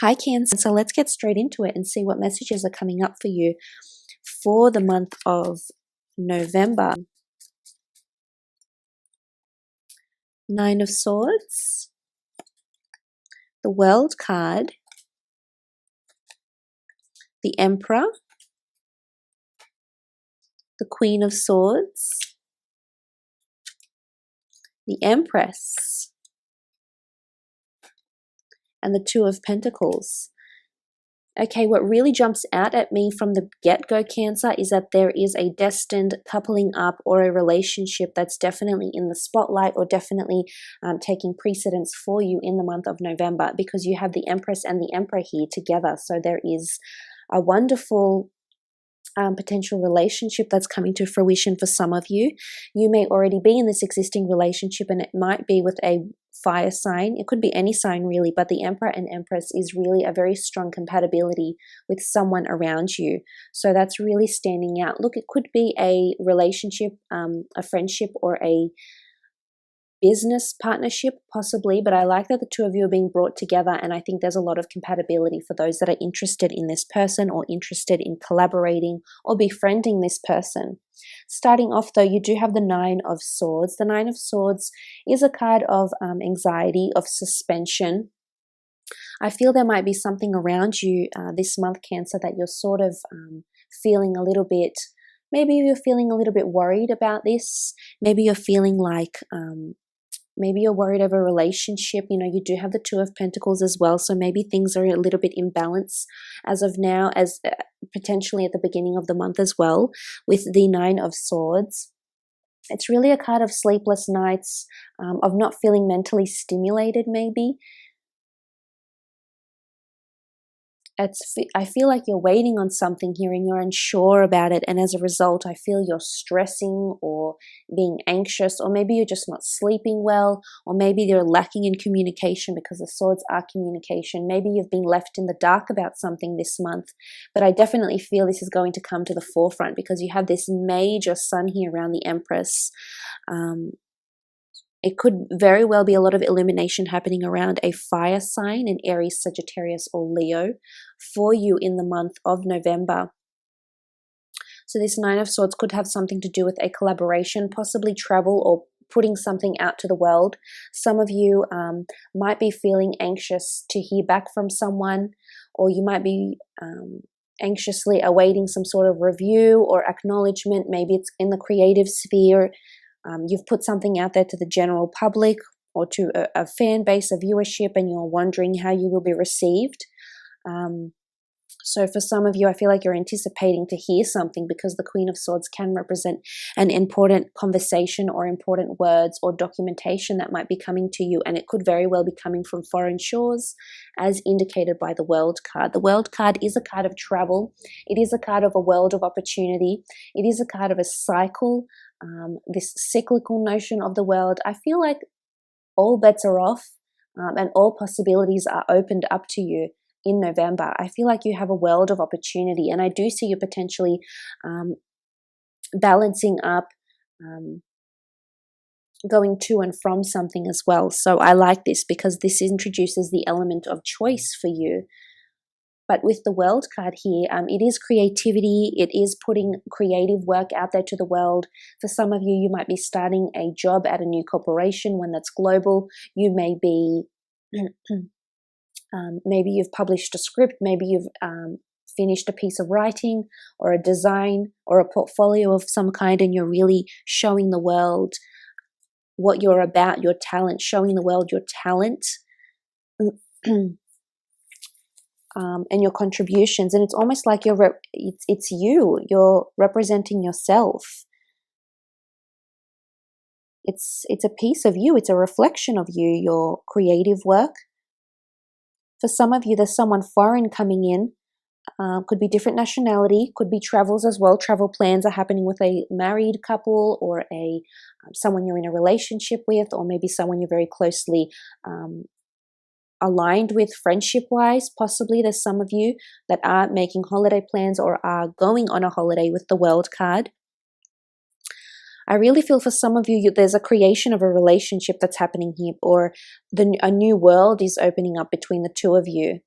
Hi Cancer, so let's get straight into it and see what messages are coming up for you for the month of November. Nine of Swords, the World card, the Emperor, the Queen of Swords, the Empress, and the Two of Pentacles. Okay, what really jumps out at me from the get-go, Cancer, is that there is a destined coupling up or a relationship that's definitely in the spotlight or definitely taking precedence for you in the month of November, because you have the Empress and the Emperor here together. So there is a wonderful potential relationship that's coming to fruition for some of you. You may already be in this existing relationship, and it might be with a fire sign. It could be any sign really, but the Emperor and Empress is really a very strong compatibility with someone around you. So that's really standing out. Look, it could be a relationship, a friendship, or a business partnership possibly, but I like that the two of you are being brought together, and I think there's a lot of compatibility for those that are interested in this person or interested in collaborating or befriending this person. Starting off though, you do have the Nine of Swords. The Nine of Swords is a card of anxiety, of suspension. I feel there might be something around you this month, Cancer, that you're sort of feeling a little bit, maybe you're feeling a little bit worried about this. Maybe you're feeling like maybe you're worried over a relationship. You know, you do have the Two of Pentacles as well, so maybe things are a little bit in balance as of now, as potentially at the beginning of the month as well, with the Nine of Swords. It's really a card of sleepless nights, of not feeling mentally stimulated maybe. I feel like you're waiting on something here and you're unsure about it, and as a result I feel you're stressing or being anxious, or maybe you're just not sleeping well, or maybe you're lacking in communication, because the swords are communication. Maybe you've been left in the dark about something this month, but I definitely feel this is going to come to the forefront because you have this major sun here around the Empress. It could very well be a lot of illumination happening around a fire sign, an Aries, Sagittarius, or Leo for you in the month of November. So this Nine of Swords could have something to do with a collaboration, possibly travel, or putting something out to the world. Some of you might be feeling anxious to hear back from someone, or you might be anxiously awaiting some sort of review or acknowledgement. Maybe it's in the creative sphere. You've put something out there to the general public or to a fan base, a viewership, and you're wondering how you will be received. So for some of you, I feel like you're anticipating to hear something, because the Queen of Swords can represent an important conversation or important words or documentation that might be coming to you, and it could very well be coming from foreign shores, as indicated by the World card. The World card is a card of travel. It is a card of a world of opportunity. It is a card of a cycle, this cyclical notion of the world. I feel like all bets are off, and all possibilities are opened up to you in November. I feel like you have a world of opportunity, and I do see you potentially balancing up, going to and from something as well. So I like this because this introduces the element of choice for you. But with the World card here, it is creativity. It is putting creative work out there to the world. For some of you, you might be starting a job at a new corporation, one that's global. You may be maybe you've published a script, maybe you've finished a piece of writing or a design or a portfolio of some kind, and you're really showing the world what you're about, your talent, showing the world your talent and your contributions. And it's almost like it's you're representing yourself. It's a piece of you. It's a reflection of you, your creative work. For some of you, there's someone foreign coming in. Could be different nationality, could be travels as well. Travel plans are happening with a married couple, or someone you're in a relationship with, or maybe someone you're very closely aligned with friendship-wise. Possibly there's some of you that are making holiday plans or are going on a holiday with the World card. I really feel for some of you, there's a creation of a relationship that's happening here, or a new world is opening up between the two of you.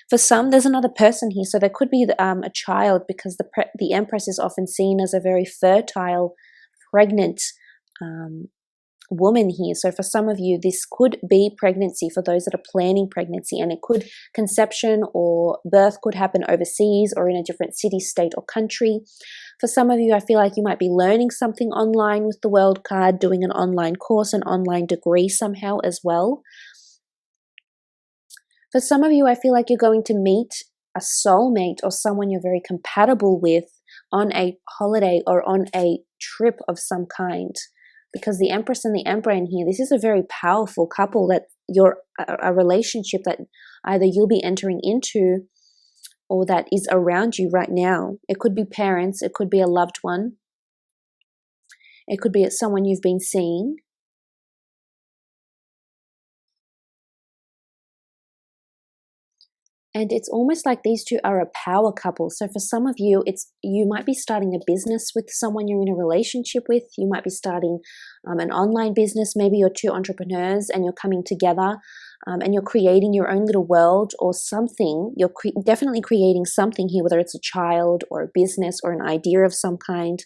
For some, there's another person here. So there could be a child, because the Empress is often seen as a very fertile, pregnant woman here. So for some of you, this could be pregnancy for those that are planning pregnancy, and it could, conception or birth could happen overseas or in a different city, state, or country. For some of you, I feel like you might be learning something online with the World card, doing an online course, an online degree somehow as well. For some of you, I feel like you're going to meet a soulmate or someone you're very compatible with on a holiday or on a trip of some kind. Because the Empress and the Emperor in here, this is a very powerful couple, that you're a relationship that either you'll be entering into or that is around you right now. It could be parents, it could be a loved one, it could be someone you've been seeing. And it's almost like these two are a power couple. So for some of you, you might be starting a business with someone you're in a relationship with. You might be starting an online business. Maybe you're two entrepreneurs and you're coming together and you're creating your own little world or something. You're definitely creating something here, whether it's a child or a business or an idea of some kind.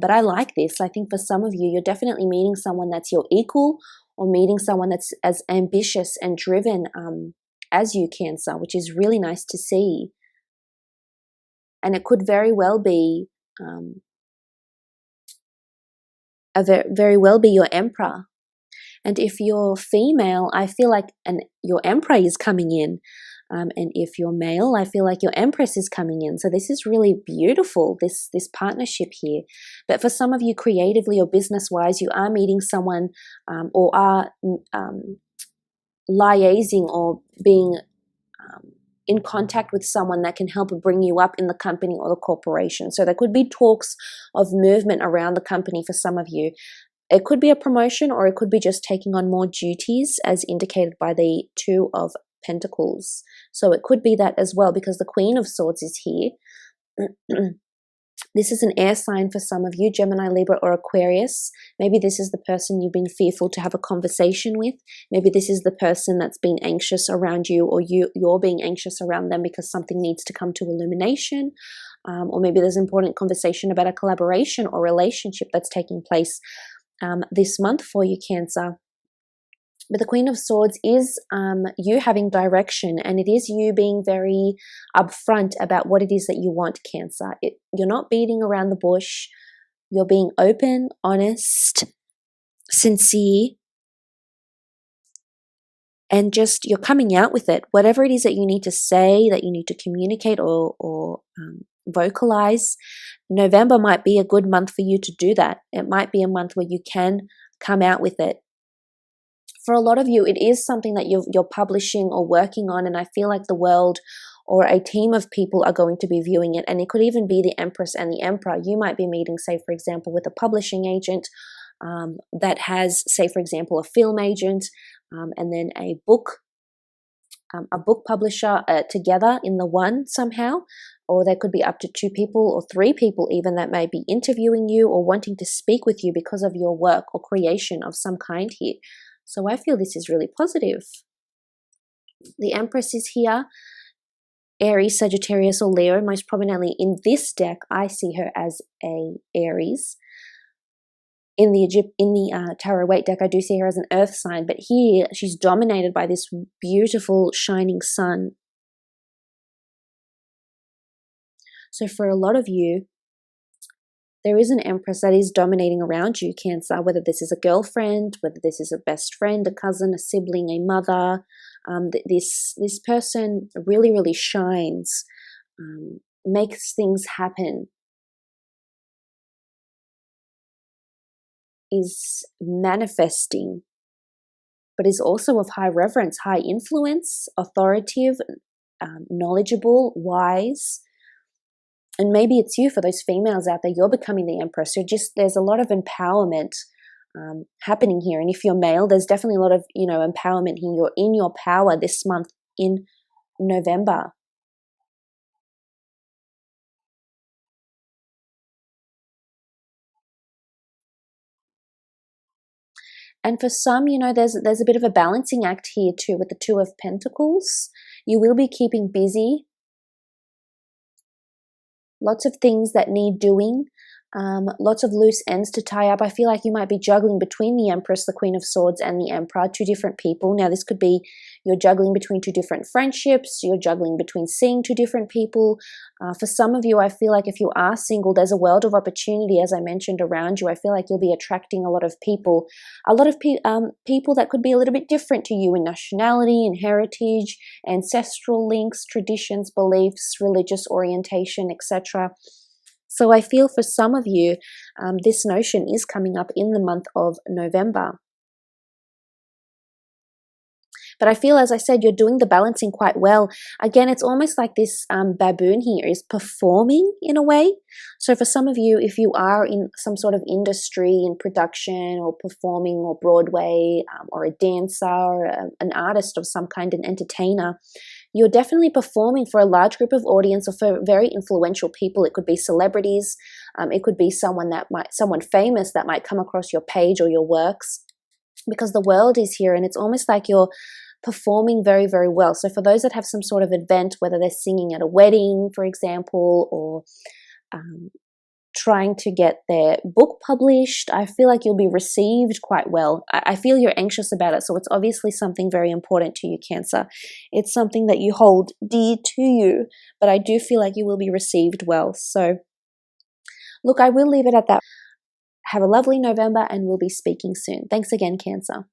But I like this. I think for some of you, you're definitely meeting someone that's your equal, or meeting someone that's as ambitious and driven as you, Cancer, which is really nice to see. And it could very well be very well be your Emperor. And if you're female, I feel like your Emperor is coming in. And if you're male, I feel like your Empress is coming in. So this is really beautiful, this partnership here. But for some of you, creatively or business-wise, you are meeting someone or are liaising or being in contact with someone that can help bring you up in the company or the corporation. So there could be talks of movement around the company for some of you. It could be a promotion, or it could be just taking on more duties, as indicated by the Two of Pentacles. So it could be that as well, because the Queen of Swords is here. This is an air sign for some of you, Gemini, Libra, or Aquarius. Maybe this is the person you've been fearful to have a conversation with. Maybe this is the person that's been anxious around you, or you're being anxious around them because something needs to come to illumination. Or maybe there's an important conversation about a collaboration or relationship that's taking place this month for you, Cancer. But the Queen of Swords is you having direction, and it is you being very upfront about what it is that you want, Cancer. You're not beating around the bush. You're being open, honest, sincere, and just you're coming out with it. Whatever it is that you need to say, that you need to communicate or vocalize, November might be a good month for you to do that. It might be a month where you can come out with it. For a lot of you, it is something that you're publishing or working on, and I feel like the world or a team of people are going to be viewing it. And it could even be the Empress and the Emperor. You might be meeting, say, for example, with a publishing agent that has, say, for example, a film agent and then a book publisher together in the one somehow. Or there could be up to 2 people or 3 people even that may be interviewing you or wanting to speak with you because of your work or creation of some kind here. So I feel this is really positive. The Empress is here. Aries, Sagittarius, or Leo. Most prominently in this deck, I see her as a Aries. In the Tarot Weight deck, I do see her as an earth sign. But here, she's dominated by this beautiful, shining sun. So for a lot of you, there is an Empress that is dominating around you, Cancer, whether this is a girlfriend, whether this is a best friend, a cousin, a sibling, a mother. This person really, really shines, makes things happen, is manifesting, but is also of high reverence, high influence, authoritative, knowledgeable, wise. And maybe it's you, for those females out there, you're becoming the Empress. There's a lot of empowerment happening here. And if you're male, there's definitely a lot of, empowerment here. You're in your power this month in November. And for some, there's a bit of a balancing act here too with the Two of Pentacles. You will be keeping busy. Lots of things that need doing. Lots of loose ends to tie up. I feel like you might be juggling between the Empress, the Queen of Swords, and the Emperor, two different people. Now, this could be you're juggling between two different friendships. You're juggling between seeing two different people. For some of you, I feel like if you are single, there's a world of opportunity, as I mentioned, around you. I feel like you'll be attracting a lot of people people that could be a little bit different to you in nationality, in heritage, ancestral links, traditions, beliefs, religious orientation, etc. So I feel for some of you, this notion is coming up in the month of November. But I feel, as I said, you're doing the balancing quite well. Again, it's almost like this baboon here is performing in a way. So for some of you, if you are in some sort of industry, in production or performing or Broadway or a dancer or an artist of some kind, an entertainer, you're definitely performing for a large group of audience or for very influential people. It could be celebrities. It could be someone famous that might come across your page or your works, because the world is here and it's almost like you're performing very, very well. So for those that have some sort of event, whether they're singing at a wedding, for example, or trying to get their book published, I feel like you'll be received quite well. I feel you're anxious about it, so it's obviously something very important to you, Cancer. It's something that you hold dear to you, but I do feel like you will be received well. So look, I will leave it at that. Have a lovely November and we'll be speaking soon. Thanks again, Cancer.